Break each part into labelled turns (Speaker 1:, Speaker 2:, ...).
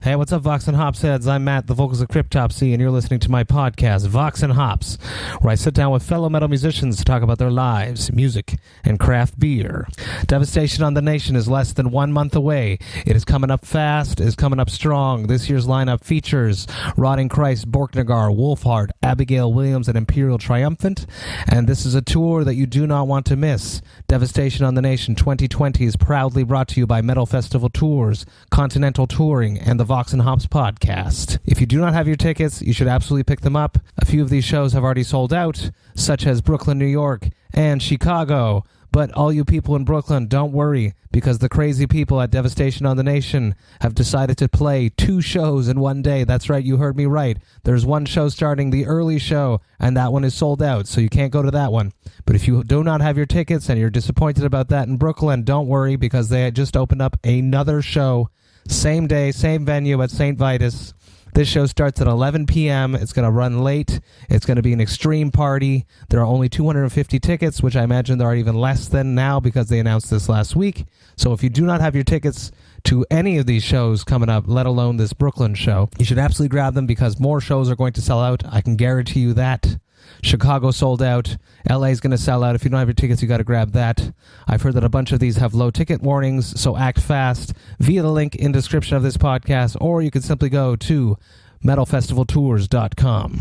Speaker 1: Hey, what's up, Vox and Hops heads? I'm Matt, the vocals of Cryptopsy, and you're listening to my podcast, Vox and Hops, where I sit down with fellow metal musicians to talk about their lives, music, and craft beer. Devastation on the Nation is less than 1 month away. It is coming up fast, it is coming up strong. This year's lineup features Rotting Christ, Borknagar, Wolfheart, Abigail Williams, and Imperial Triumphant, and this is a tour that you do not want to miss. Devastation on the Nation 2020 is proudly brought to you by Metal Festival Tours, Continental Touring, and the Vox&Hops podcast. If you do not have your tickets, you should absolutely pick them up. A few of these shows have already sold out, such as Brooklyn, New York, and Chicago. But all you people in Brooklyn, don't worry, because the crazy people at Devastation on the Nation have decided to play 2 shows in one day. That's right, you heard me right. There's one show starting, the early show, and that one is sold out, so you can't go to that one. But if you do not have your tickets and you're disappointed about that in Brooklyn, don't worry, because they just opened up another show. Same day, same venue at St. Vitus. This show starts at 11 p.m. It's going to run late. It's going to be an extreme party. There are only 250 tickets, which I imagine there are even less than now because they announced this last week. So if you do not have your tickets to any of these shows coming up, let alone this Brooklyn show, you should absolutely grab them because more shows are going to sell out. I can guarantee you that. Chicago sold out. LA is going to sell out. If you don't have your tickets, you got to grab that. I've heard that a bunch of these have low ticket warnings, so act fast via the link in description of this podcast, or you can simply go to metalfestivaltours.com.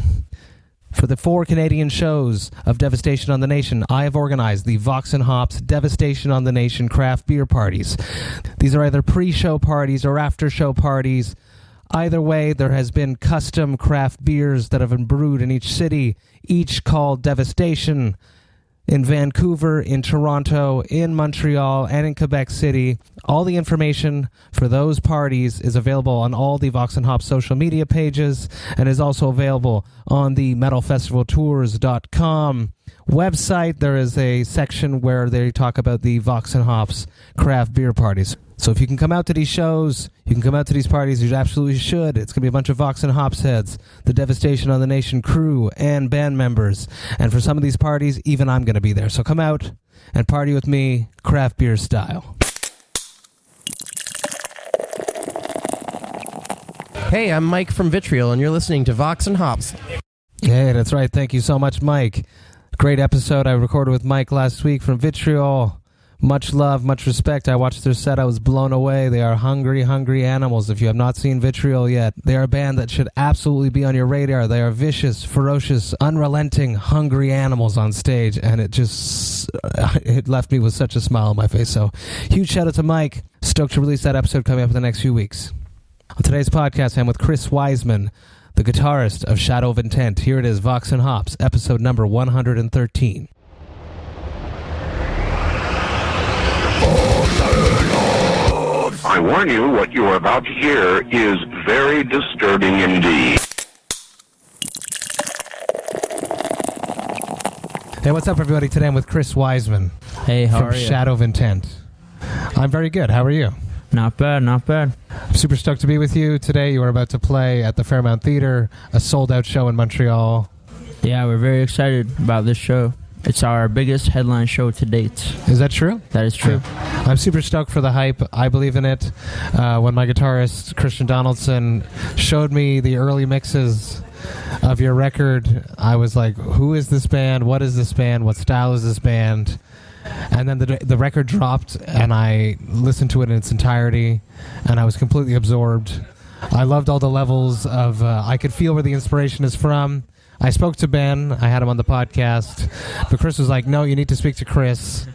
Speaker 1: For the 4 Canadian shows of Devastation on the Nation, I have organized the Vox and Hops Devastation on the Nation craft beer parties. These are either pre-show parties or after-show parties. Either way, there has been custom craft beers that have been brewed in each city, each called Devastation, in Vancouver, in Toronto, in Montreal, and in Quebec City. All the information for those parties is available on all the Vox and Hops social media pages and is also available on the metalfestivaltours.com website. There is a section where they talk about the Vox and Hops craft beer parties. So if you can come out to these shows, you can come out to these parties, you absolutely should. It's going to be a bunch of Vox and Hops heads, the Devastation on the Nation crew, and band members. And for some of these parties, even I'm going to be there. So come out and party with me, craft beer style.
Speaker 2: Hey, I'm Mike from Vitriol, and you're listening to Vox and Hops.
Speaker 1: Hey, that's right. Thank you so much, Mike. Great episode I recorded with Mike last week from Vitriol. Much love, much respect. I watched their set. I was blown away. They are hungry, hungry animals. If you have not seen Vitriol yet, they are a band that should absolutely be on your radar. They are vicious, ferocious, unrelenting, hungry animals on stage, and it left me with such a smile on my face. So, huge shout out to Mike. Stoked to release that episode coming up in the next few weeks. On today's podcast, I'm with Chris Wiseman, the guitarist of Shadow of Intent. Here it is, Vox and Hops, episode number 113.
Speaker 3: I warn you, what you are about to hear is very disturbing indeed.
Speaker 1: Hey, what's up, everybody? Today I'm with Chris Wiseman.
Speaker 4: Hey, how are
Speaker 1: from
Speaker 4: you?
Speaker 1: Shadow of Intent. I'm very good. How are you?
Speaker 4: Not bad, not bad.
Speaker 1: I'm super stoked to be with you today. You are about to play at the Fairmount Theatre, a sold-out show in Montreal.
Speaker 4: Yeah, we're very excited about this show. It's our biggest headline show to date.
Speaker 1: Is that true?
Speaker 4: That is true.
Speaker 1: Yeah. I'm super stoked for the hype. I believe in it. When my guitarist, Christian Donaldson, showed me the early mixes of your record, I was like, who is this band? What is this band? What style is this band? And then the record dropped, and I listened to it in its entirety, and I was completely absorbed. I loved all the levels of... I could feel where the inspiration is from. I spoke to Ben. I had him on the podcast. But Chris was like, no, you need to speak to Chris.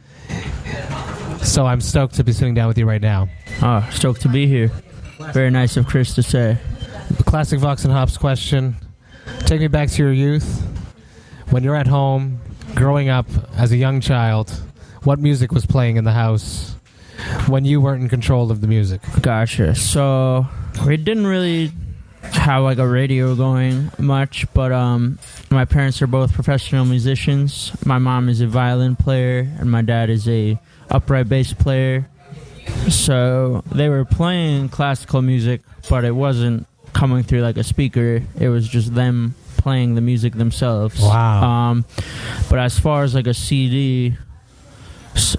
Speaker 1: So I'm stoked to be sitting down with you right now.
Speaker 4: Oh, stoked to be here. Very nice of Chris to say.
Speaker 1: The classic Vox and Hops question. Take me back to your youth. When you're at home, growing up as a young child, what music was playing in the house when you weren't in control of the music?
Speaker 4: Gotcha. So we didn't really have like a radio going much, but my parents are both professional musicians. My mom is a violin player, and my dad is a upright bass player. So they were playing classical music, but it wasn't coming through like a speaker. It was just them playing the music themselves.
Speaker 1: Wow.
Speaker 4: But as far as like a CD,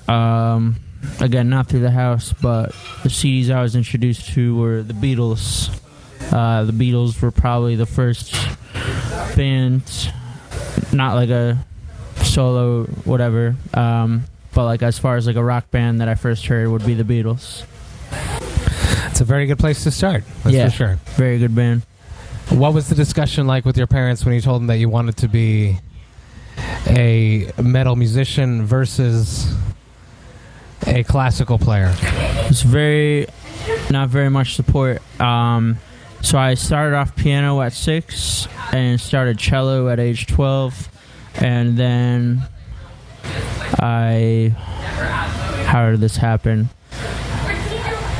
Speaker 4: again, not through the house, but the CDs I was introduced to were the Beatles. The Beatles were probably the first band, not like a solo whatever, but like as far as like a rock band that I first heard would be the Beatles.
Speaker 1: It's a very good place to start. That's for sure.
Speaker 4: Very good band.
Speaker 1: What was the discussion like with your parents when you told them that you wanted to be a metal musician versus a classical player?
Speaker 4: It's not very much support. So I started off piano at 6 and started cello at age 12, and then how did this happen?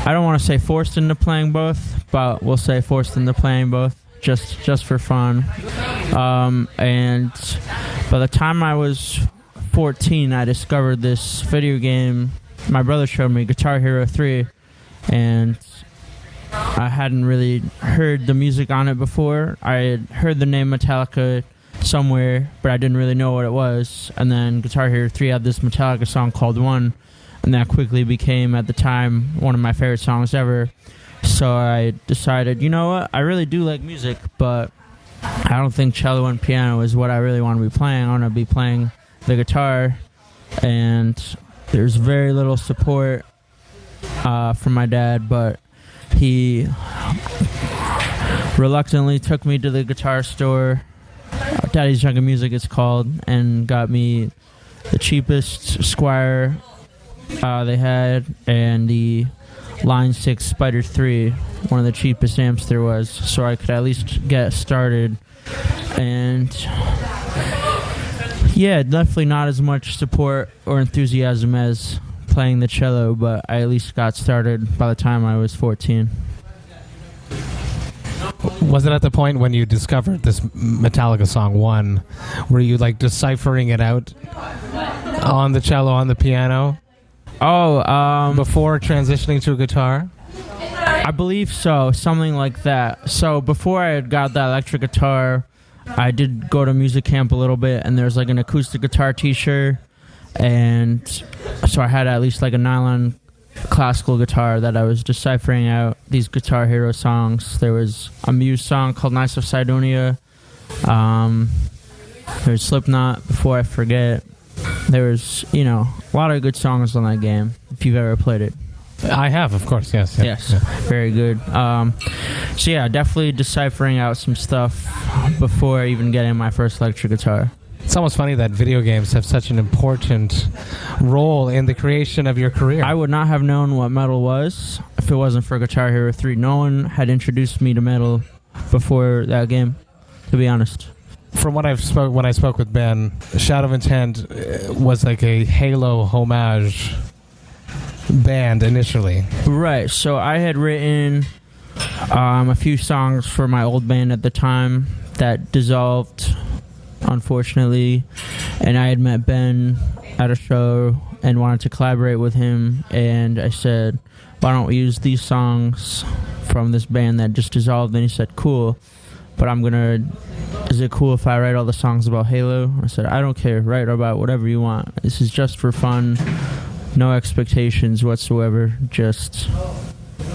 Speaker 4: I don't want to say forced into playing both, but we'll say forced into playing both just for fun. And by the time I was 14, I discovered this video game. My brother showed me, Guitar Hero 3, and I hadn't really heard the music on it before. I had heard the name Metallica somewhere, but I didn't really know what it was. And then Guitar Hero 3 had this Metallica song called One, and that quickly became, at the time, one of my favorite songs ever. So I decided, you know what, I really do like music, but I don't think cello and piano is what I really want to be playing. I want to be playing the guitar, and there's very little support from my dad, but he reluctantly took me to the guitar store, Daddy's Junk and Music it's called, and got me the cheapest Squire they had, and the Line 6 Spider 3, one of the cheapest amps there was, so I could at least get started. And yeah, definitely not as much support or enthusiasm as playing the cello, but I at least got started by the time I was 14.
Speaker 1: Was it at the point when you discovered this Metallica song One, were you like deciphering it out on the cello, on the piano? Before transitioning to a guitar?
Speaker 4: I believe so, something like that. So before I had got that electric guitar, I did go to music camp a little bit, and there's like an acoustic guitar teacher, and so I had at least like a nylon classical guitar that I was deciphering out these Guitar Hero songs. There was a Muse song called Knights of Sidonia. There's Slipknot, Before I Forget. There was, a lot of good songs on that game, if you've ever played it.
Speaker 1: I have, of course, yes.
Speaker 4: Yes, very good. So yeah, definitely deciphering out some stuff before even getting my first electric guitar.
Speaker 1: It's almost funny that video games have such an important role in the creation of your career.
Speaker 4: I would not have known what metal was if it wasn't for Guitar Hero 3. No one had introduced me to metal before that game, to be honest.
Speaker 1: From when I spoke with Ben, Shadow of Intent was like a Halo homage band initially.
Speaker 4: Right, so I had written a few songs for my old band at the time that dissolved, unfortunately, and I had met Ben at a show and wanted to collaborate with him, and I said, why don't we use these songs from this band that just dissolved? And he said, cool, but is it cool if I write all the songs about Halo? I said, I don't care, write about whatever you want. This is just for fun, no expectations whatsoever, just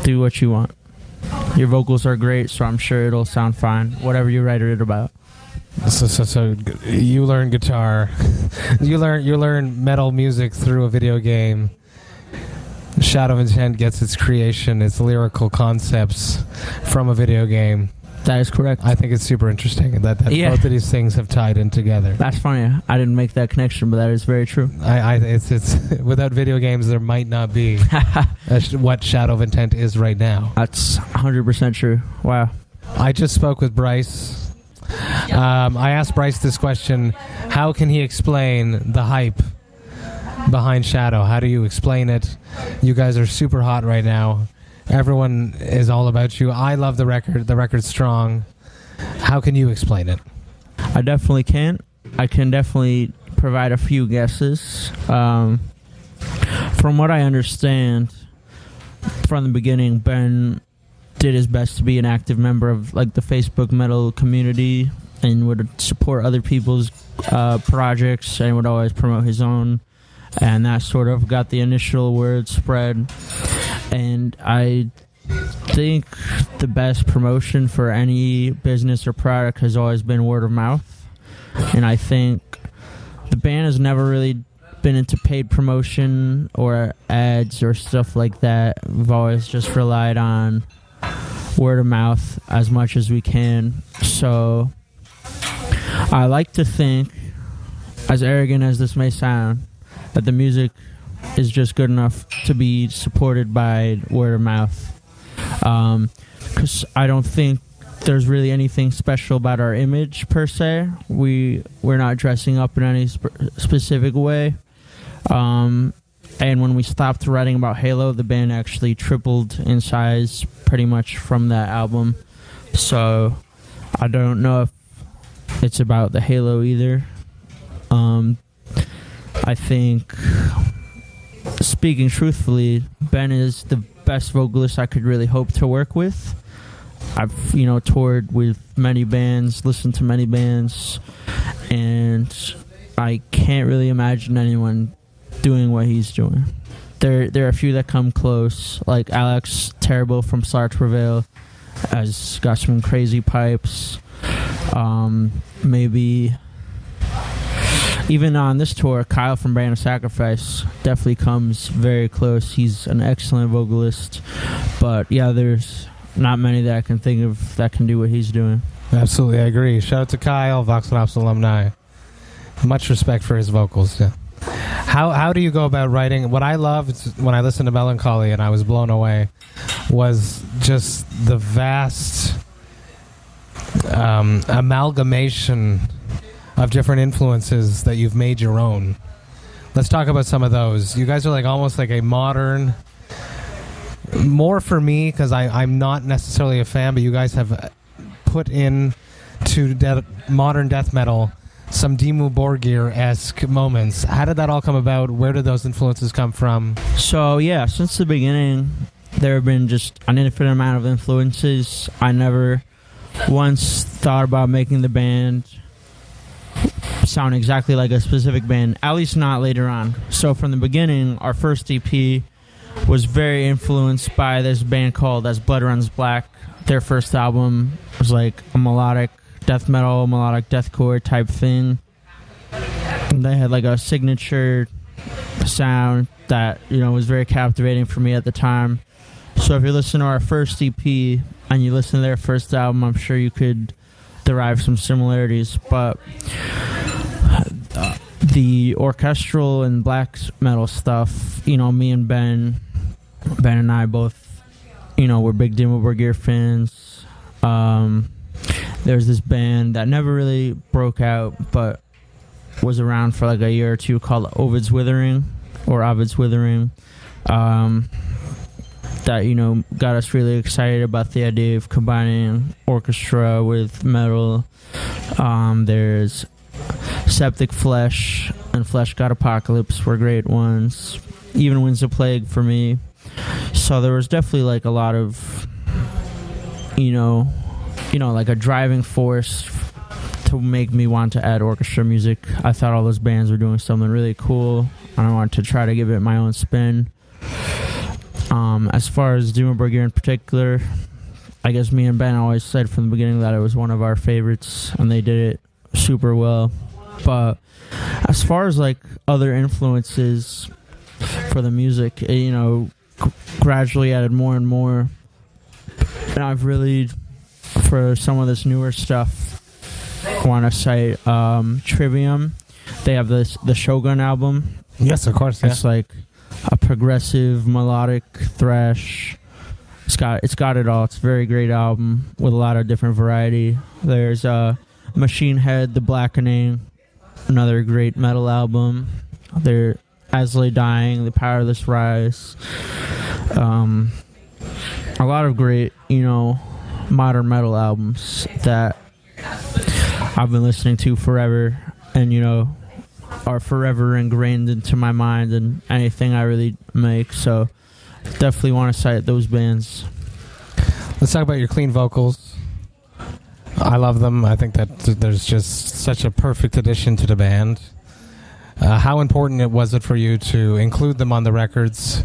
Speaker 4: do what you want. Your vocals are great, so I'm sure it'll sound fine, whatever you write it about.
Speaker 1: So you learn guitar, you learn metal music through a video game. Shadow of Intent gets its creation, its lyrical concepts from a video game.
Speaker 4: That is correct.
Speaker 1: I think it's super interesting that both of these things have tied in together.
Speaker 4: That's funny. I didn't make that connection, but that is very true.
Speaker 1: It's without video games, there might not be what Shadow of Intent is right now.
Speaker 4: That's 100% true. Wow.
Speaker 1: I just spoke with Bryce. I asked Bryce this question: how can he explain the hype behind Shadow? How do you explain it? You guys are super hot right now. Everyone is all about you. I love the record. The record's strong. How can you explain it?
Speaker 4: I definitely can. I can definitely provide a few guesses. From what I understand, from the beginning, Ben did his best to be an active member of like the Facebook metal community and would support other people's projects and would always promote his own. And that sort of got the initial word spread. And I think the best promotion for any business or product has always been word of mouth. And I think the band has never really been into paid promotion or ads or stuff like that. We've always just relied on word of mouth as much as we can. So I like to think, as arrogant as this may sound, that the music is just good enough to be supported by word of mouth. Because I don't think there's really anything special about our image per se. We're not dressing up in any specific way. And when we stopped writing about Halo, the band actually tripled in size pretty much from that album. So I don't know if it's about the Halo either. I think, speaking truthfully, Ben is the best vocalist I could really hope to work with. I've, toured with many bands, listened to many bands, and I can't really imagine anyone doing what he's doing. There are a few that come close, like Alex Terrible from Slarch Prevail has got some crazy pipes. Maybe even on this tour, Kyle from Brand of Sacrifice definitely comes very close. He's an excellent vocalist, but yeah, there's not many that I can think of that can do what he's doing.
Speaker 1: Absolutely, I agree. Shout out to Kyle, Vox&Hops alumni. Much respect for his vocals. Yeah. How do you go about writing? What I loved when I listened to Melancholy, and I was blown away, was just the vast amalgamation of different influences that you've made your own. Let's talk about some of those. You guys are like almost like a modern, more for me because I'm not necessarily a fan, but you guys have put in to modern death metal some Dimmu Borgir-esque moments. How did that all come about? Where did those influences come from?
Speaker 4: So yeah, since the beginning, there have been just an infinite amount of influences. I never once thought about making the band sound exactly like a specific band, at least not later on. So from the beginning, our first EP was very influenced by this band called As Blood Runs Black. Their first album was like a melodic death metal, melodic deathcore type thing. And they had like a signature sound that, was very captivating for me at the time. So if you listen to our first EP and you listen to their first album, I'm sure you could derive some similarities. But the orchestral and black metal stuff, me and Ben and I both, we're big Dimmu Borgir fans. There's this band that never really broke out, but was around for like a year or two called Ovid's Withering. That, got us really excited about the idea of combining orchestra with metal. There's Septic Flesh and Flesh God Apocalypse were great ones. Even Winds of Plague for me. So there was definitely like a lot of, like a driving force to make me want to add orchestra music. I thought all those bands were doing something really cool, and I wanted to try to give it my own spin. As far as Dimmu Borgir in particular, I guess me and Ben always said from the beginning that it was one of our favorites, and they did it super well. But as far as like other influences for the music, gradually added more and more. And I've really, for some of this newer stuff, want to cite Trivium. They have the Shogun album.
Speaker 1: Yes, of course.
Speaker 4: It's like a progressive melodic thrash. It's got it all. It's a very great album with a lot of different variety. There's Machine Head, The Blackening, another great metal album. There, As Lay Dying, The Powerless Rise. A lot of great, modern metal albums that I've been listening to forever, and are forever ingrained into my mind and anything I really make. So definitely want to cite those bands.
Speaker 1: Let's talk about your clean vocals. I love them. I think that there's just such a perfect addition to the band. How important was it for you to include them on the records?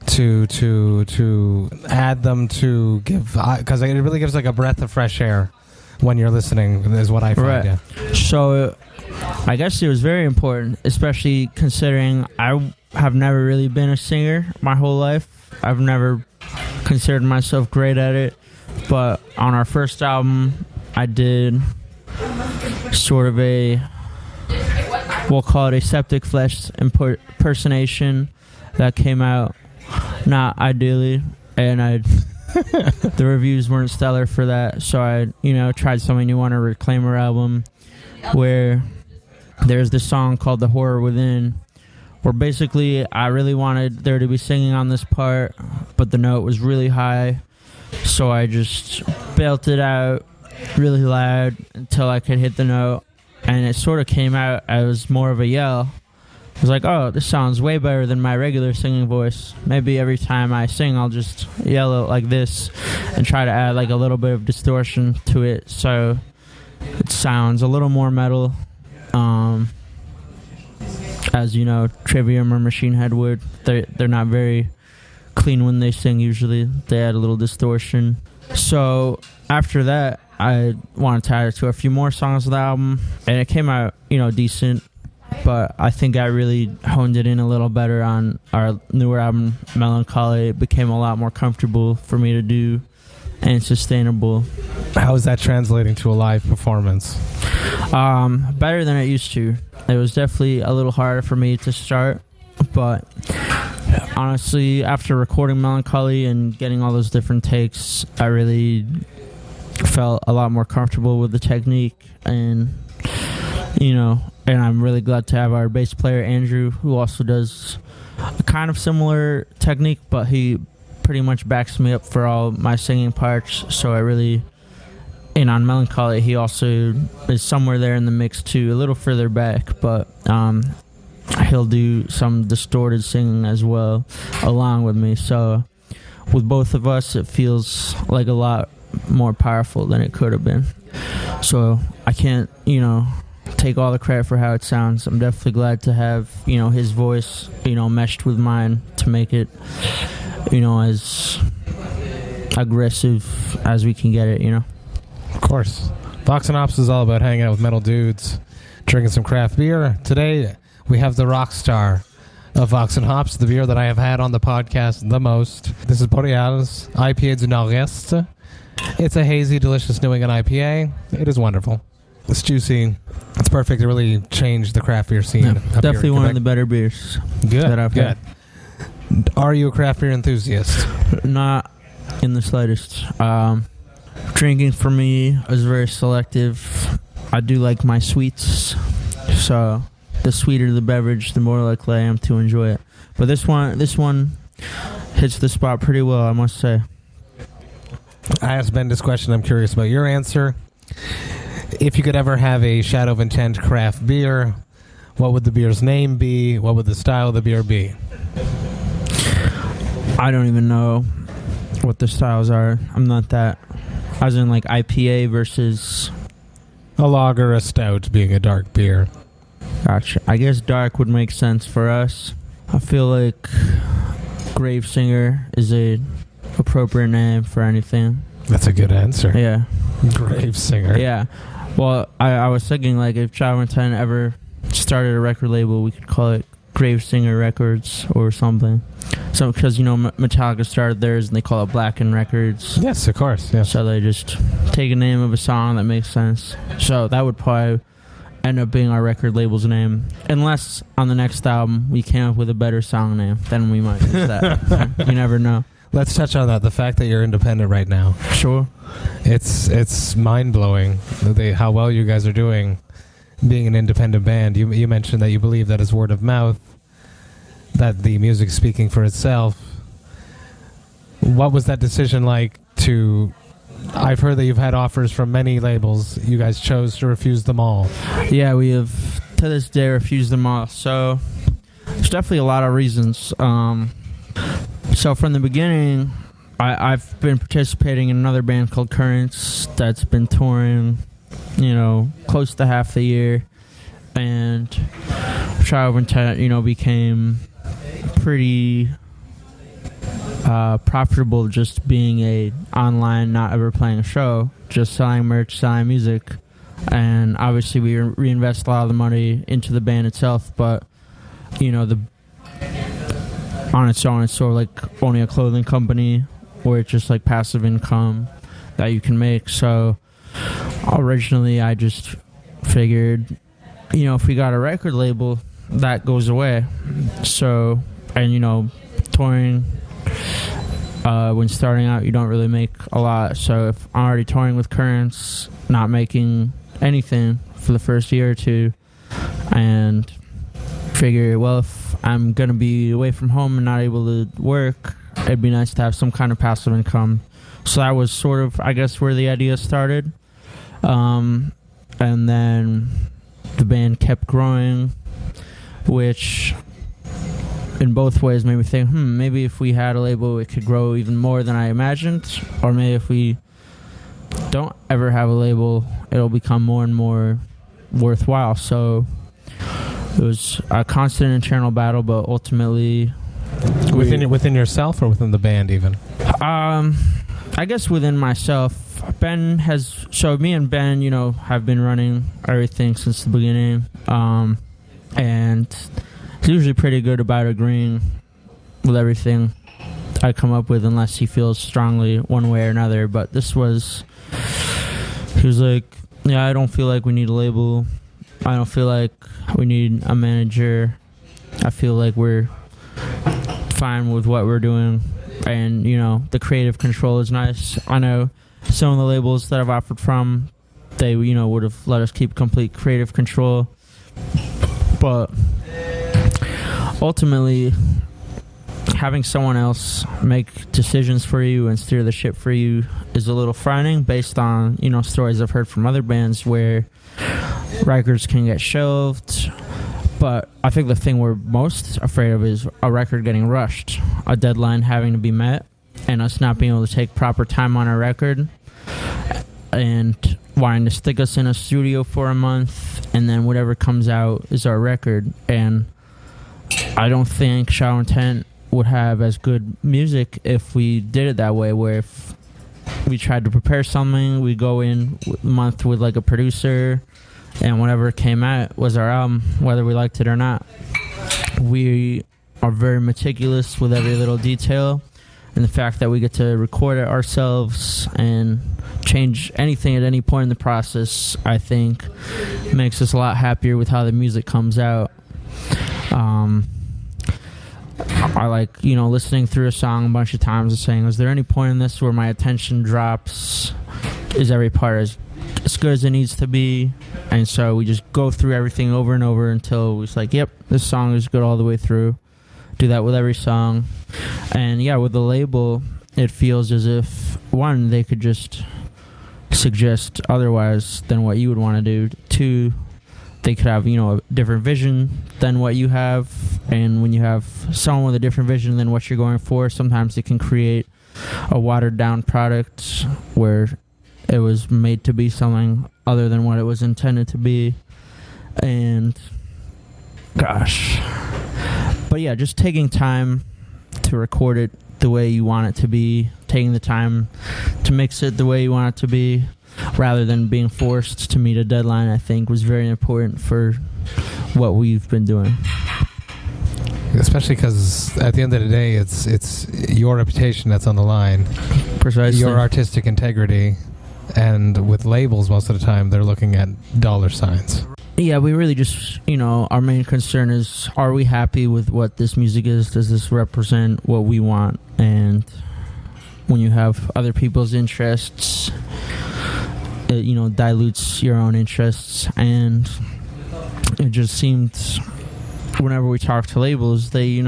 Speaker 1: to add them to give, because it really gives like a breath of fresh air when you're listening, is what I find.
Speaker 4: Right.
Speaker 1: Yeah.
Speaker 4: So I guess it was very important, especially considering I have never really been a singer my whole life. I've never considered myself great at it, but on our first album I did sort of we'll call it a septic flesh impersonation that came out not ideally, and the reviews weren't stellar for that, so I tried something new on a Reclaimer album where there's this song called The Horror Within, where basically I really wanted there to be singing on this part, but the note was really high, so I just belted out really loud until I could hit the note, and it sort of came out as more of a yell. I was like, oh, this sounds way better than my regular singing voice. Maybe every time I sing, I'll just yell it like this and try to add like a little bit of distortion to it so it sounds a little more metal. As you know, Trivium or Machine Head would. They're not very clean when they sing usually. They add a little distortion. So after that, I wanted to add it to a few more songs of the album, and it came out, decent. But I think I really honed it in a little better on our newer album, Melancholy. It became a lot more comfortable for me to do and sustainable.
Speaker 1: How is that translating to a live performance?
Speaker 4: Better than it used to. It was definitely a little harder for me to start, but honestly, after recording Melancholy and getting all those different takes, I really felt a lot more comfortable with the technique, and and I'm really glad to have our bass player, Andrew, who also does a kind of similar technique, but he pretty much backs me up for all my singing parts. So and on Melancholy, he also is somewhere there in the mix too, a little further back, but he'll do some distorted singing as well along with me. So with both of us, it feels like a lot more powerful than it could have been. So I can't, take all the credit for how it sounds. I'm definitely glad to have, his voice, meshed with mine to make it, as aggressive as we can get it,
Speaker 1: Of course. Vox&Hops is all about hanging out with metal dudes, drinking some craft beer. Today, we have the rock star of Vox&Hops, the beer that I have had on the podcast the most. This is Boreal's IPA du Nord Est. It's a hazy, delicious New England IPA. It is wonderful. It's juicy. It's perfect to really change the craft beer scene.
Speaker 4: Yeah, definitely one of the better beers that I've had.
Speaker 1: Are you a craft beer enthusiast?
Speaker 4: Not in the slightest. Drinking for me is very selective. I do like my sweets, so the sweeter the beverage, the more likely I am to enjoy it. But this one hits the spot pretty well, I must say.
Speaker 1: I asked Ben this question. I'm curious about your answer. If you could ever have a Shadow of Intent craft beer, what would the beer's name be? What would the style of the beer be?
Speaker 4: I don't even know what the styles are. I'm not that. As in like IPA versus
Speaker 1: a lager, a stout being a dark beer.
Speaker 4: Gotcha. I guess dark would make sense for us. I feel like Gravesinger is a appropriate name for anything.
Speaker 1: That's a good answer.
Speaker 4: Yeah.
Speaker 1: Gravesinger.
Speaker 4: Yeah. Well, I was thinking like if Shadow of Intent ever started a record label, we could call it Gravesinger Records or something. So because Metallica started theirs and they call it Blackened Records.
Speaker 1: Yes, of course. Yes.
Speaker 4: So they just take a name of a song that makes sense. So that would probably end up being our record label's name, unless on the next album we came up with a better song name. Then we might use that. You never know.
Speaker 1: Let's touch on that. The fact that you're independent right now.
Speaker 4: Sure.
Speaker 1: It's mind-blowing how well you guys are doing being an independent band. You mentioned that you believe that it's word of mouth, that the music's speaking for itself. What was that decision like to... I've heard that you've had offers from many labels. You guys chose to refuse them all.
Speaker 4: Yeah, we have to this day refused them all. So there's definitely a lot of reasons. So from the beginning, I've been participating in another band called Currents that's been touring, close to half the year. And Shadow of Intent, became pretty profitable just being a online, not ever playing a show, just selling merch, selling music. And obviously we reinvest a lot of the money into the band itself, but on its own, it's sort of like owning a clothing company where it's just like passive income that you can make. So originally I just figured, if we got a record label, that goes away. So, and touring, when starting out, you don't really make a lot. So if I'm already touring with Currents, not making anything for the first year or two, and figure, well, if I'm going to be away from home and not able to work, it'd be nice to have some kind of passive income. So that was sort of, I guess, where the idea started. And then the band kept growing, which in both ways made me think, maybe if we had a label, it could grow even more than I imagined. Or maybe if we don't ever have a label, it'll become more and more worthwhile. So it was a constant internal battle, but ultimately...
Speaker 1: Within yourself or within the band even?
Speaker 4: I guess within myself. Me and Ben, have been running everything since the beginning. And he's usually pretty good about agreeing with everything I come up with unless he feels strongly one way or another. But he was like, yeah, I don't feel like we need a label. I don't feel like we need a manager. I feel like we're fine with what we're doing. And, the creative control is nice. I know some of the labels that I've offered from, they, would have let us keep complete creative control. But ultimately, having someone else make decisions for you and steer the ship for you is a little frightening based on, stories I've heard from other bands where records can get shelved. But I think the thing we're most afraid of is a record getting rushed, a deadline having to be met, and us not being able to take proper time on our record and wanting to stick us in a studio for a month, and then whatever comes out is our record. And I don't think Shallow Intent would have as good music if we did it that way, where if we tried to prepare something, we go in a month with like a producer, and whatever came out was our album, whether we liked it or not. We are very meticulous with every little detail, and the fact that we get to record it ourselves and change anything at any point in the process, I think, makes us a lot happier with how the music comes out. I like, listening through a song a bunch of times and saying, is there any point in this where my attention drops? Is every part as good as it needs to be? And so we just go through everything over and over until it's like, yep, this song is good all the way through. Do that with every song. And yeah, with the label, it feels as if, one, they could just suggest otherwise than what you would want to do. Two, they could have, a different vision than what you have. And when you have someone with a different vision than what you're going for, sometimes it can create a watered down product where it was made to be something other than what it was intended to be. And gosh. But yeah, just taking time to record it the way you want it to be, taking the time to mix it the way you want it to be, rather than being forced to meet a deadline, I think was very important for what we've been doing.
Speaker 1: Especially because at the end of the day, it's your reputation that's on the line.
Speaker 4: Precisely.
Speaker 1: Your artistic integrity. And with labels, most of the time, they're looking at dollar signs.
Speaker 4: Yeah, we really just, our main concern is, are we happy with what this music is? Does this represent what we want? And when you have other people's interests, it, dilutes your own interests. And it just seemed, whenever we talked to labels, they,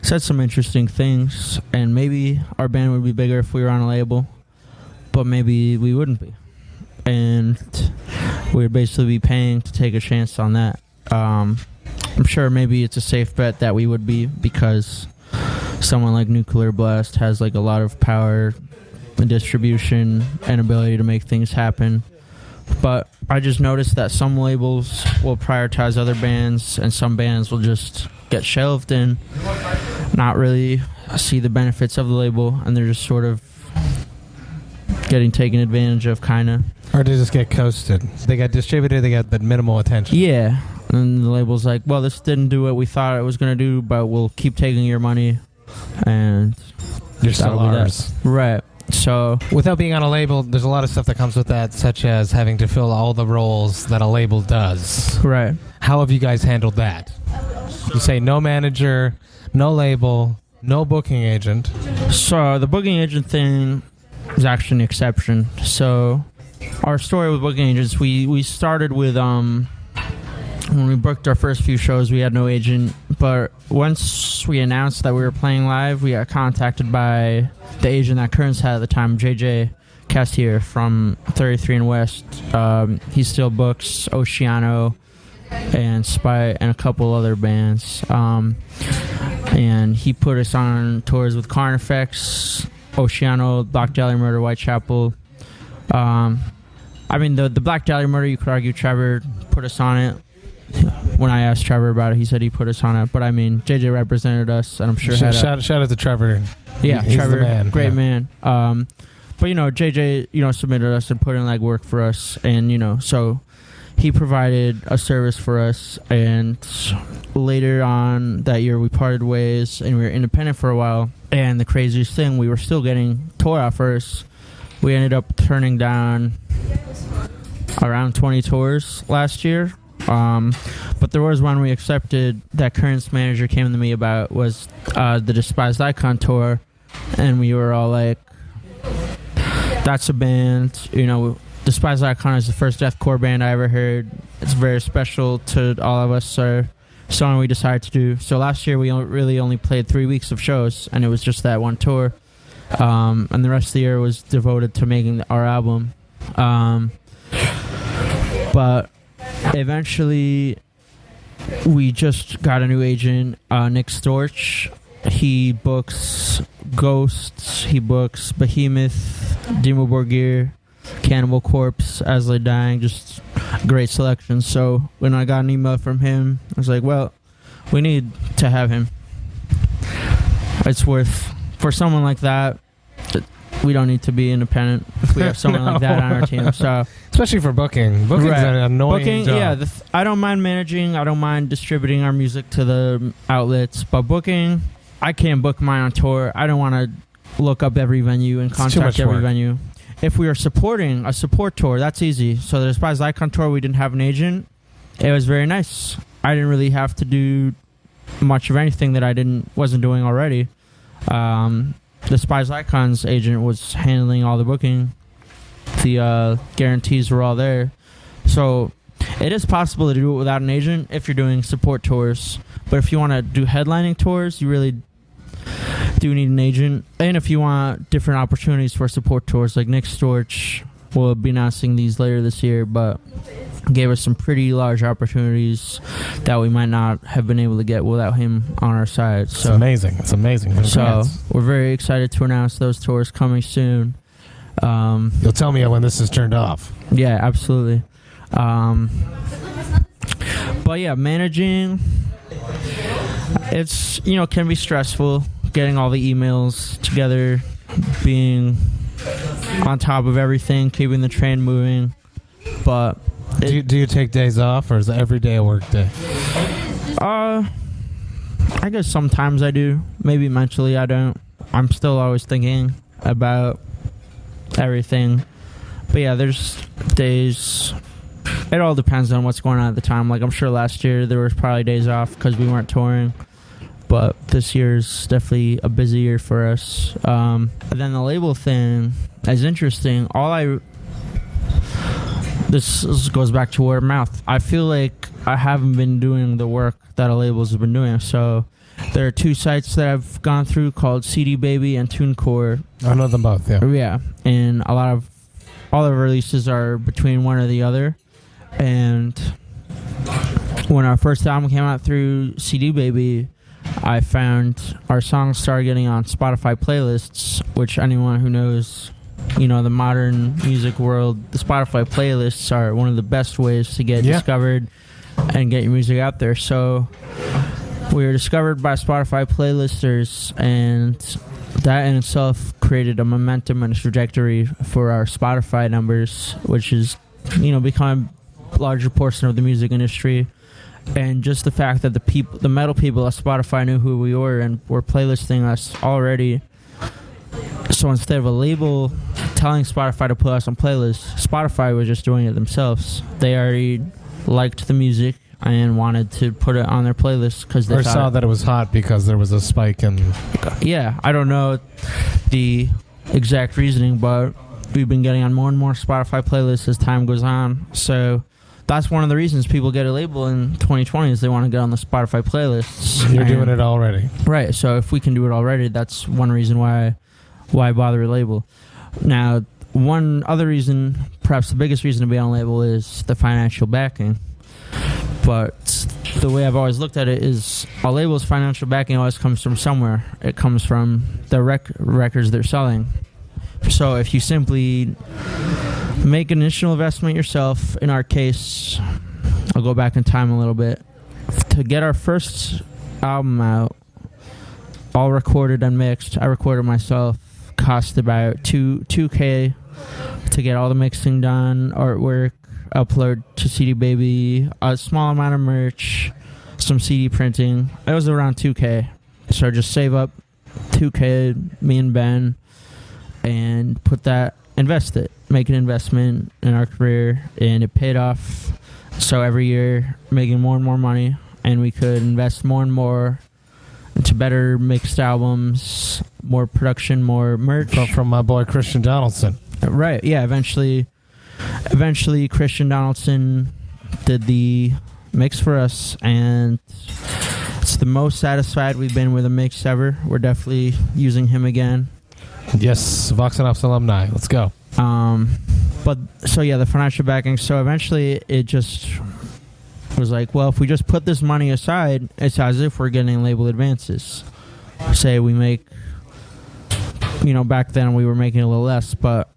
Speaker 4: said some interesting things. And maybe our band would be bigger if we were on a label, but maybe we wouldn't be. And we'd basically be paying to take a chance on that. I'm sure maybe it's a safe bet that we would be, because someone like Nuclear Blast has like a lot of power and distribution and ability to make things happen. But I just noticed that some labels will prioritize other bands and some bands will just get shelved. And not really see the benefits of the label, and they're just sort of getting taken advantage of, kind of.
Speaker 1: Or they just get coasted. They got distributed, they got but minimal attention.
Speaker 4: Yeah. And the label's like, well, this didn't do what we thought it was going to do, but we'll keep taking your money. And
Speaker 1: you're still ours.
Speaker 4: Right. So
Speaker 1: without being on a label, there's a lot of stuff that comes with that, such as having to fill all the roles that a label does.
Speaker 4: Right.
Speaker 1: How have you guys handled that? You say no manager, no label, no booking agent.
Speaker 4: So the booking agent thing is actually an exception. So our story with booking agents, we started with when we booked our first few shows, we had no agent. But once we announced that we were playing live, we got contacted by the agent that Kearns had at the time, JJ Castier from 33 and West. He still books Oceano and Spy and a couple other bands. And he put us on tours with Carnifex, Oceano, Black Dahlia Murder, Whitechapel. I mean, the Black Dahlia Murder, you could argue Trevor put us on it. When I asked Trevor about it, he said he put us on it. But I mean, JJ represented us, and I'm sure
Speaker 1: shout out to Trevor.
Speaker 4: Yeah,
Speaker 1: he's
Speaker 4: Trevor,
Speaker 1: the man.
Speaker 4: great man. But JJ, submitted us and put in like work for us, and so he provided a service for us. And later on that year, we parted ways, and we were independent for a while. And the craziest thing, we were still getting tour offers. We ended up turning down around 20 tours last year. But there was one we accepted that Kearns' manager came to me about, was the Despised Icon tour, and we were all like, that's a band, Despised Icon is the first deathcore band I ever heard. It's very special to all of us, so something we decided to do. So last year we really only played 3 weeks of shows, and it was just that one tour, and the rest of the year was devoted to making our album. But eventually, we just got a new agent, Nick Storch. He books Ghosts, he books Behemoth, Demo Borgir, Cannibal Corpse, As They Dying, just great selection. So when I got an email from him, I was like, well, we need to have him. It's worth, for someone like that, we don't need to be independent if we have someone like that on our team. So,
Speaker 1: especially for booking. Booking's an annoying job.
Speaker 4: Yeah, I don't mind managing. I don't mind distributing our music to the outlets. But booking, I can't book mine on tour. I don't want to look up every venue and contact every venue. If we are supporting a support tour, that's easy. So the Despised Icon tour, we didn't have an agent. It was very nice. I didn't really have to do much of anything that I wasn't doing already. The Despised Icon's agent was handling all the booking. The guarantees were all there. So it is possible to do it without an agent if you're doing support tours. But if you want to do headlining tours, you really do need an agent. And if you want different opportunities for support tours, like Nick Storch will be announcing these later this year, but gave us some pretty large opportunities that we might not have been able to get without him on our side. So
Speaker 1: It's amazing. Congrats.
Speaker 4: So we're very excited to announce those tours coming soon.
Speaker 1: You'll tell me when this is turned off.
Speaker 4: Yeah, absolutely. But yeah, managing, it's, can be stressful, getting all the emails together, being on top of everything, keeping the train moving. But
Speaker 1: do you take days off, or is every day a work day?
Speaker 4: I guess sometimes I do. Maybe mentally I don't. I'm still always thinking about everything. But yeah, there's days. It all depends on what's going on at the time. Like, I'm sure last year there was probably days off because we weren't touring. But this year's definitely a busy year for us. And then the label thing is interesting. This goes back to word of mouth. I feel like I haven't been doing the work that a label's been doing. So there are two sites that I've gone through called CD Baby and TuneCore.
Speaker 1: I know them both, yeah.
Speaker 4: Yeah, and all the releases are between one or the other. And when our first album came out through CD Baby, I found our songs started getting on Spotify playlists, which anyone who knows, the modern music world, the Spotify playlists are one of the best ways to get discovered and get your music out there. So We were discovered by Spotify playlisters, and that in itself created a momentum and a trajectory for our Spotify numbers, which is, become a larger portion of the music industry. And just the fact that the metal people at Spotify knew who we were and were playlisting us already. So instead of a label telling Spotify to put us on playlists, Spotify was just doing it themselves. They already liked the music and wanted to put it on their playlist because they
Speaker 1: saw that it was hot because there was a spike in.
Speaker 4: Yeah, I don't know the exact reasoning, but we've been getting on more and more Spotify playlists as time goes on. So that's one of the reasons people get a label in 2020 is they want to get on the Spotify playlists.
Speaker 1: You're doing it already.
Speaker 4: Right. So if we can do it already, that's one reason why bother a label. Now, one other reason, perhaps the biggest reason to be on a label is the financial backing. But the way I've always looked at it is a label's financial backing always comes from somewhere. It comes from the records they're selling. So if you simply make an initial investment yourself, in our case, I'll go back in time a little bit. To get our first album out, all recorded and mixed, I recorded myself, cost about $2K to get all the mixing done, artwork, upload to CD Baby, a small amount of merch, some CD printing. It was around $2K. So just save up $2K, me and Ben, and invest it, make an investment in our career, and it paid off. So every year, making more and more money, and we could invest more and more into better mixed albums, more production, more merch.
Speaker 1: From my boy Christian Donaldson.
Speaker 4: Right, yeah, eventually Christian Donaldson did the mix for us, and it's the most satisfied we've been with a mix ever. We're definitely using him again.
Speaker 1: Yes, Vox&Hops alumni. Let's go.
Speaker 4: But so yeah, the financial backing. So eventually, it just was like, well, if we just put this money aside, it's as if we're getting label advances. Say we make, back then we were making a little less, but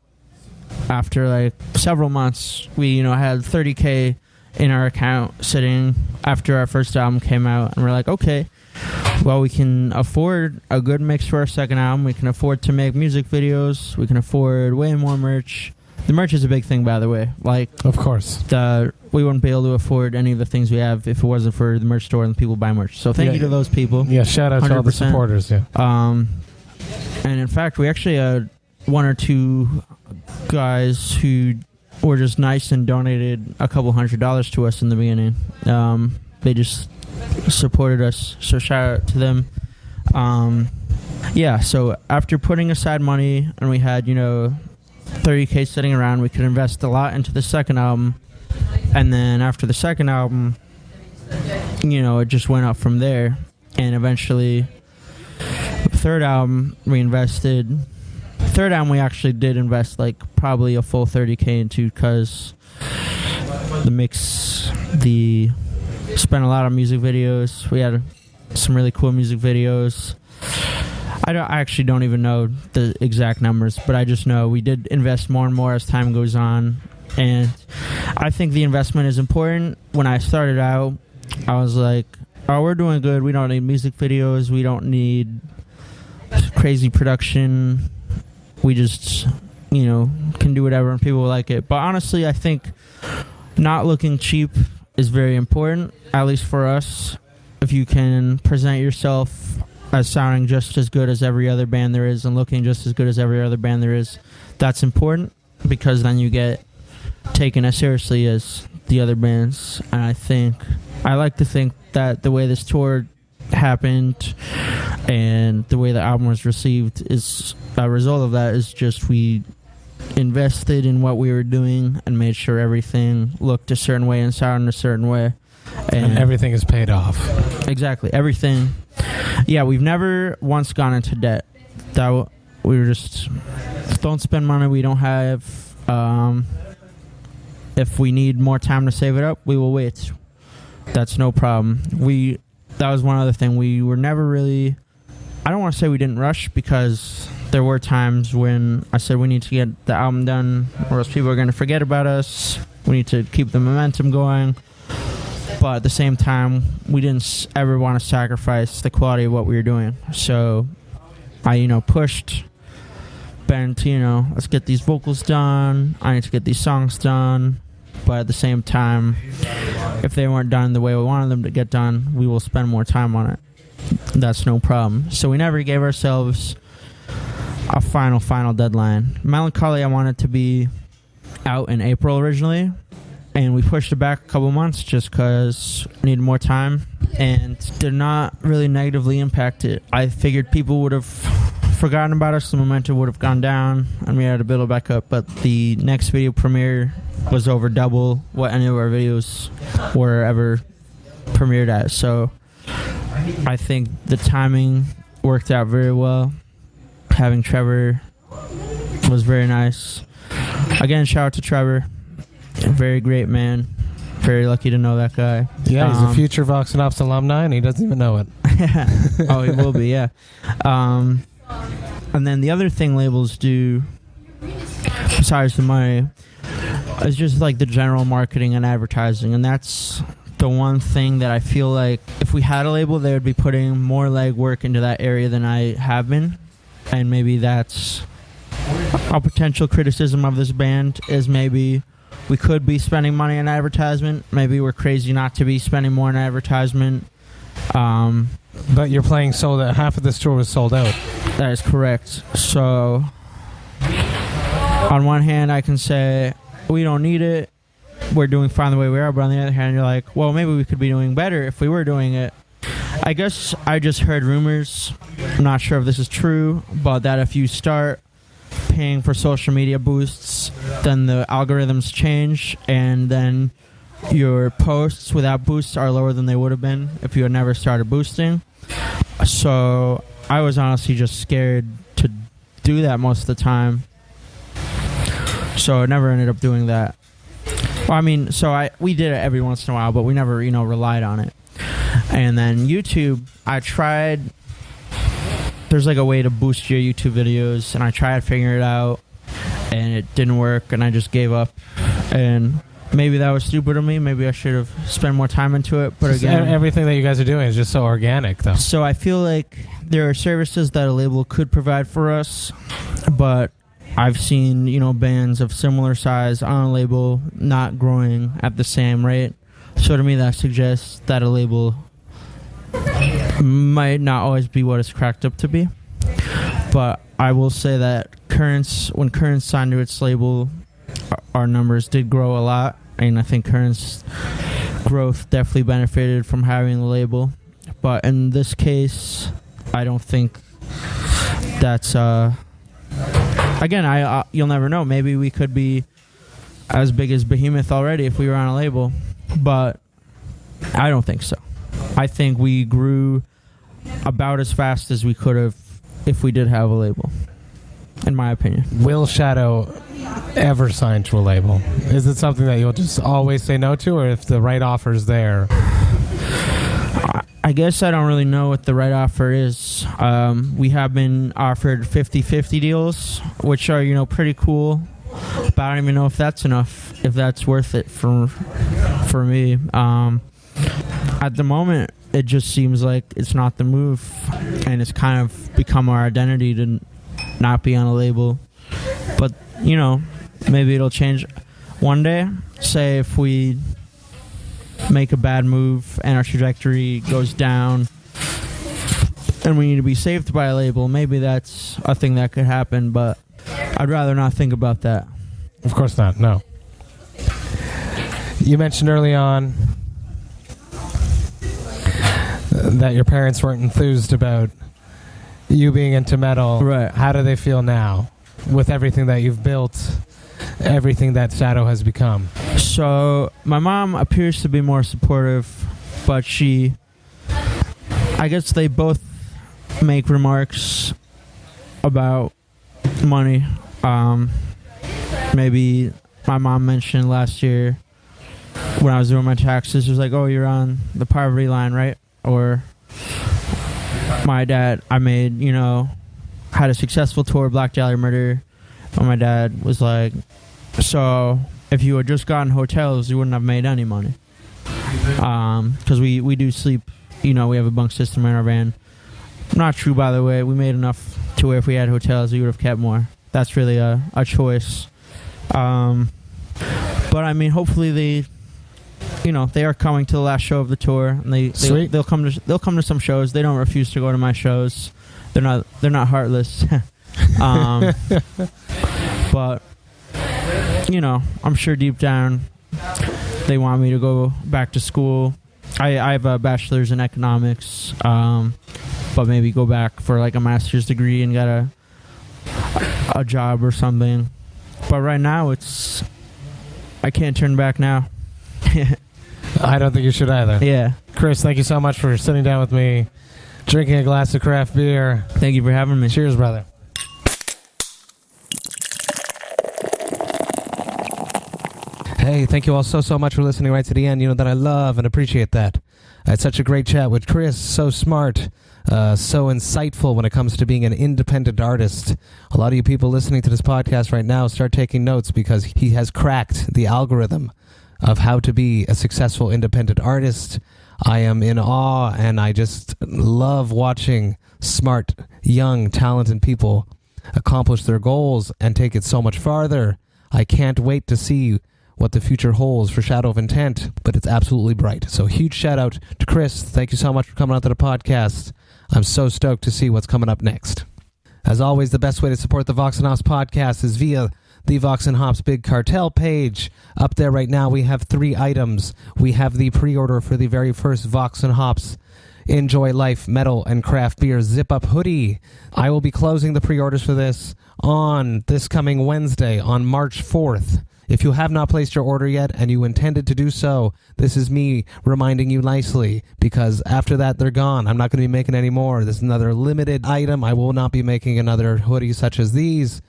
Speaker 4: after like several months, we had $30K in our account sitting after our first album came out, and we're like, okay, well, we can afford a good mix for our second album. We can afford to make music videos. We can afford way more merch. The merch is a big thing, by the way. Like,
Speaker 1: of course,
Speaker 4: we wouldn't be able to afford any of the things we have if it wasn't for the merch store and the people buy merch. So thank you to those people.
Speaker 1: Yeah, shout out 100%. To all the supporters. Yeah.
Speaker 4: And in fact, we actually had one or two guys who were just nice and donated a couple $100 to us in the beginning. They just supported us, so shout out to them. So after putting aside money, and we had $30K sitting around, we could invest a lot into the second album, and then after the second album, it just went up from there. And eventually the third album we actually did invest like probably a full $30K into, because spent a lot of music videos. We had some really cool music videos. I actually don't even know the exact numbers, but I just know we did invest more and more as time goes on. And I think the investment is important. When I started out, I was like, oh, we're doing good. We don't need music videos. We don't need crazy production. We just, can do whatever and people will like it. But honestly, I think not looking cheap is very important, at least for us. If you can present yourself as sounding just as good as every other band there is and looking just as good as every other band there is, that's important, because then you get taken as seriously as the other bands. And I like to think that the way this tour happened and the way the album was received is a result of that. Is just we invested in what we were doing and made sure everything looked a certain way and sounded a certain way. And
Speaker 1: everything is paid off.
Speaker 4: Exactly. Everything. Yeah, we've never once gone into debt. We were just, don't spend money we don't have. If we need more time to save it up, we will wait. That's no problem. That was one other thing. We were never really, I don't want to say we didn't rush, because there were times when I said we need to get the album done or else people are going to forget about us. We need to keep the momentum going. but at the same time, we didn't ever want to sacrifice the quality of what we were doing. So I, pushed Ben to, let's get these vocals done. I need to get these songs done. But at the same time, if they weren't done the way we wanted them to get done, we will spend more time on it. That's no problem. So we never gave ourselves a final deadline. Melancholy, I wanted to be out in April originally, and we pushed it back a couple months just because we needed more time, and did not really negatively impact it. I figured people would have forgotten about us, the momentum would have gone down, and we had to build it back up. But the next video premiere was over double what any of our videos were ever premiered at. So I think the timing worked out very well. Having Trevor was very nice. Again, shout out to Trevor. Very great man. Very lucky to know that guy.
Speaker 1: Yeah, he's a future Vox&Hops alumni, and he doesn't even know it.
Speaker 4: Oh, he will be, yeah. And then the other thing labels do, besides the money, is just like the general marketing and advertising. And that's the one thing that I feel like if we had a label, they would be putting more legwork into that area than I have been. And maybe that's a potential criticism of this band, is maybe we could be spending money on advertisement. Maybe we're crazy not to be spending more on advertisement.
Speaker 1: But you're playing so that half of this tour was sold out.
Speaker 4: That is correct. So on one hand, I can say we don't need it. We're doing fine the way we are. But on the other hand, you're like, well, maybe we could be doing better if we were doing it. I guess I just heard rumors. I'm not sure if this is true, but that if you start paying for social media boosts, then the algorithms change, and then your posts without boosts are lower than they would have been if you had never started boosting. So I was honestly just scared to do that most of the time. So I never ended up doing that. Well, I mean, we did it every once in a while, but we never, relied on it. And then YouTube, I tried. There's like a way to boost your YouTube videos, and I tried figuring it out, and it didn't work, and I just gave up. And maybe that was stupid of me. Maybe I should have spent more time into it. But again,
Speaker 1: everything that you guys are doing is just so organic, though.
Speaker 4: So I feel like there are services that a label could provide for us, but I've seen, bands of similar size on a label not growing at the same rate. So to me, that suggests that a label might not always be what it's cracked up to be. But I will say that when Currents signed to its label, our numbers did grow a lot. And I think Currents' growth definitely benefited from having the label. But in this case, I don't think that's... Again, you'll never know. Maybe we could be as big as Behemoth already if we were on a label. But I don't think so. I think we grew about as fast as we could have if we did have a label, in my opinion.
Speaker 1: Will Shadow ever sign to a label? Is it something that you'll just always say no to, or if the right offer's there?
Speaker 4: I guess I don't really know what the right offer is. We have been offered 50-50 deals, which are, pretty cool. But I don't even know if that's enough, if that's worth it for me. At the moment, it just seems like it's not the move, and it's kind of become our identity to not be on a label. But, maybe it'll change one day. Say if we make a bad move and our trajectory goes down and we need to be saved by a label, maybe that's a thing that could happen, but I'd rather not think about that.
Speaker 1: Of course not, no. You mentioned early on that your parents weren't enthused about you being into metal.
Speaker 4: Right.
Speaker 1: How do they feel now with everything that you've built, everything that Shadow has become?
Speaker 4: So my mom appears to be more supportive, but I guess they both make remarks about money. Maybe my mom mentioned last year when I was doing my taxes, it was like, oh, you're on the poverty line, right? Or my dad, I made, had a successful tour, Black Dahlia Murder. And my dad was like, so if you had just gotten hotels, you wouldn't have made any money. because we do sleep. We have a bunk system in our van. Not true, by the way. We made enough to where if we had hotels, we would have kept more. That's really a choice. But I mean, hopefully they are coming to the last show of the tour, and they'll come to some shows. They don't refuse to go to my shows. They're not heartless. But I'm sure deep down they want me to go back to school. I have a bachelor's in economics, but maybe go back for like a master's degree and get a job or something. But right now I can't turn back now.
Speaker 1: I don't think you should either.
Speaker 4: Yeah.
Speaker 1: Chris, thank you so much for sitting down with me, drinking a glass of craft beer.
Speaker 4: Thank you for having me.
Speaker 1: Cheers, brother. Hey, thank you all so much for listening right to the end. You know that I love and appreciate that. I had such a great chat with Chris, so smart, so insightful when it comes to being an independent artist. A lot of you people listening to this podcast right now start taking notes because he has cracked the algorithm of how to be a successful independent artist. I am in awe, and I just love watching smart, young, talented people accomplish their goals and take it so much farther. I can't wait to see what the future holds for Shadow of Intent, but it's absolutely bright. So huge shout out to Chris. Thank you so much for coming out to the podcast. I'm so stoked to see what's coming up next. As always, the best way to support the Vox&Hops podcast is via the Vox&Hops Big Cartel page. Up there right now, we have 3 items. We have the pre-order for the very first Vox&Hops Enjoy Life Metal and Craft Beer Zip-Up Hoodie. I will be closing the pre-orders for this on this coming Wednesday, on March 4th. If you have not placed your order yet and you intended to do so, this is me reminding you nicely, because after that, they're gone. I'm not going to be making any more. This is another limited item. I will not be making another hoodie such as these.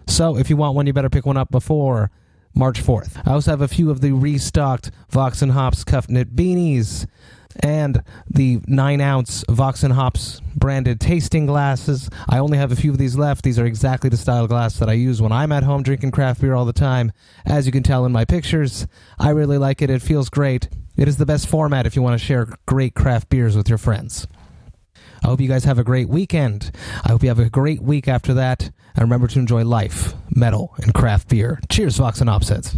Speaker 1: So if you want one, you better pick one up before March 4th. I also have a few of the restocked Vox&Hops cuff knit beanies and the 9-ounce Vox&Hops branded tasting glasses. I only have a few of these left. These are exactly the style of glass that I use when I'm at home drinking craft beer all the time. As you can tell in my pictures, I really like it. It feels great. It is the best format if you want to share great craft beers with your friends. I hope you guys have a great weekend. I hope you have a great week after that. And remember to enjoy life, metal, and craft beer. Cheers, Vox&Hops heads.